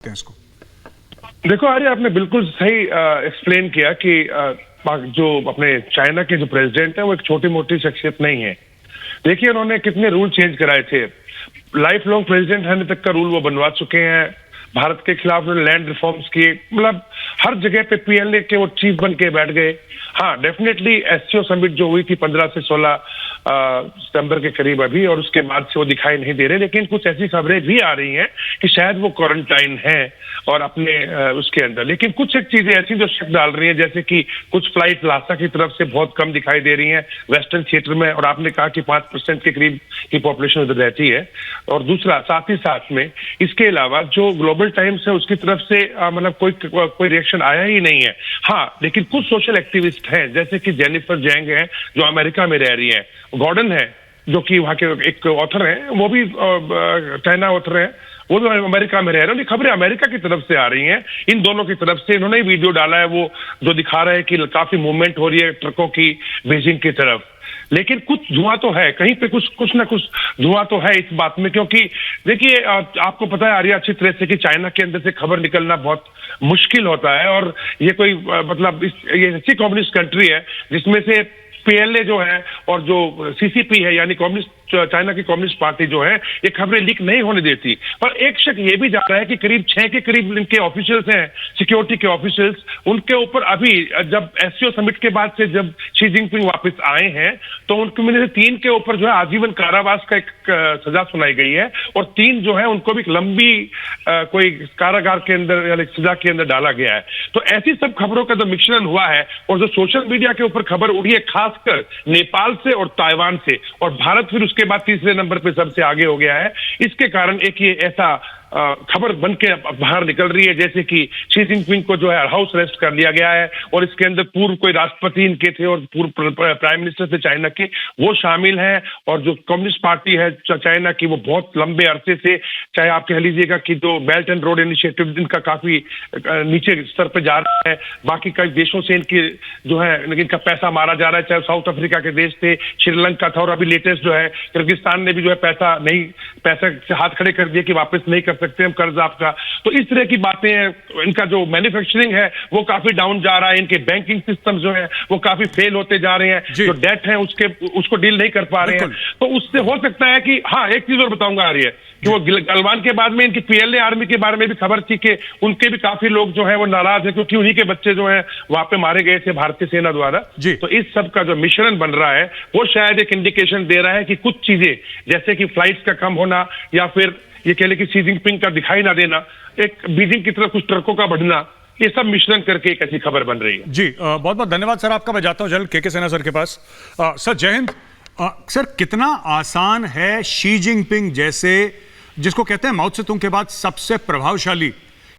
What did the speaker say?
इसको। देखो आर्य, आपने बिल्कुल सही एक्सप्लेन किया कि जो अपने चाइना के जो प्रेसिडेंट है वो एक छोटी मोटी शख्सियत नहीं है। देखिए उन्होंने कितने रूल चेंज कराए थे। लाइफ लॉन्ग प्रेसिडेंट होने तक का रूल वो बनवा चुके हैं। भारत के खिलाफ उन्होंने लैंड रिफॉर्म्स किए, मतलब हर जगह पे पीएलए के वो चीफ बन के बैठ गए। हाँ, डेफिनेटली एससीओ समिट जो हुई थी 15 से 16 सितंबर के करीब अभी, और उसके बाद से वो दिखाई नहीं दे रहे। लेकिन कुछ ऐसी खबरें भी आ रही हैं कि शायद वो क्वारंटाइन है और अपने उसके अंदर। लेकिन कुछ एक चीजें ऐसी जो शक डाल रही हैं, जैसे कि कुछ फ्लाइट लासा की तरफ से बहुत कम दिखाई दे रही हैं वेस्टर्न थिएटर में, और आपने कहा कि 5% के करीब की पॉपुलेशन उधर रहती है। और दूसरा साथ ही साथ में इसके अलावा जो ग्लोबल टाइम्स है उसकी तरफ से मतलब कोई रिएक्शन आया ही नहीं है। हाँ, लेकिन कुछ सोशल एक्टिविस्ट हैं, जैसे कि जेनिफर जैंग है जो अमेरिका में रह रही है, गॉर्डन है जो कि वहां के एक ऑथर हैं, वो भी चाइना ऑथर है, वो भी अमेरिका में रह रहे हैं। खबरें अमेरिका की तरफ से आ रही हैं, इन दोनों की तरफ से। इन्होंने वीडियो डाला है वो जो दिखा रहे हैं कि काफी मूवमेंट हो रही है ट्रकों की बीजिंग की तरफ। लेकिन कुछ धुआं तो है, कहीं पे कुछ ना कुछ धुआं तो है इस बात में, क्योंकि देखिए आपको पता है आर्या अच्छी तरह से कि चाइना के अंदर से खबर निकलना बहुत मुश्किल होता है। और ये कोई मतलब ये ऐसी कम्युनिस्ट कंट्री है जिसमें से पीएलए जो है और जो सीसीपी है, यानी कम्युनिस्ट चाइना की कम्युनिस्ट पार्टी जो है, ये खबरें लीक नहीं होने देती। पर एक शक ये भी जा रहा है कि करीब 6 के करीब इनके ऑफिशियल्स हैं, सिक्योरिटी के ऑफिशियल्स, उनके ऊपर अभी जब एससीओ समिट के बाद से जब शी जिनपिंग वापस आए हैं तो उनके में से 3 के ऊपर जो है आजीवन कारावास का एक सजा सुनाई गई है, और 3 जो है उनको भी लंबी कोई कारागार के अंदर या सजा के अंदर डाला गया है। तो ऐसी सब खबरों का जो मिश्रण हुआ है, और जो सोशल मीडिया के ऊपर खबर उड़ी है खासकर नेपाल से और ताइवान से, और भारत फिर उसके बाद तीसरे नंबर पे सबसे आगे हो गया है, इसके कारण एक ये ऐसा खबर बन के बाहर निकल रही है जैसे कि शी जिनपिंग को जो है हाउस अरेस्ट कर लिया गया है, और इसके अंदर पूर्व कोई राष्ट्रपति इनके थे और पूर्व प्राइम मिनिस्टर थे चाइना के, वो शामिल हैं। और जो कम्युनिस्ट पार्टी है चाइना की, वो बहुत लंबे अरसे से, चाहे आप कह लीजिएगा कि जो बेल्ट एंड रोड इनिशिएटिव इनका काफी नीचे स्तर पर जा रहा है, बाकी कई देशों से इनकी जो है इनका पैसा मारा जा रहा है, चाहे साउथ अफ्रीका के देश थे, श्रीलंका था, और अभी लेटेस्ट जो है किर्गिस्तान ने भी जो है पैसा से हाथ खड़े कर दिए कि वापस नहीं कर सकते हम कर्ज आपका। तो इस तरह की बातें हैं। इनका जो मैन्युफैक्चरिंग है वो काफी डाउन जा रहा है, इनके बैंकिंग सिस्टम जो है वो काफी फेल होते जा रहे हैं, जो डेट है उसको डील नहीं कर पा रहे हैं। तो उससे हो सकता है कि हाँ, एक चीज और बताऊंगा आ रही है कि वो गलवान के बाद में इनकी पीएलए आर्मी के बारे में भी खबर थी कि उनके भी काफी लोग जो है वो नाराज है, क्योंकि उन्हीं के बच्चे जो है वहां पे मारे गए थे भारतीय सेना द्वारा। तो इस सब का जो मिश्रण बन रहा है वो शायद एक इंडिकेशन दे रहा है कि कुछ चीजें जैसे कि फ्लाइट्स का कम होना, या फिर ये कह ले कि शी जिनपिंग का दिखाई ना देना, एक बीजिंग की तरफ कुछ ट्रकों का बढ़ना, ये सब मिश्रण करके एक ऐसी खबर बन रही है। जी बहुत बहुत धन्यवाद सर आपका। मैं जाता हूं जल्द के सेना सर के पास। सर जय हिंद। सर कितना आसान है शी जिनपिंग जैसे, जिसको कहते हैं माओ त्से तुंग के बाद सबसे प्रभावशाली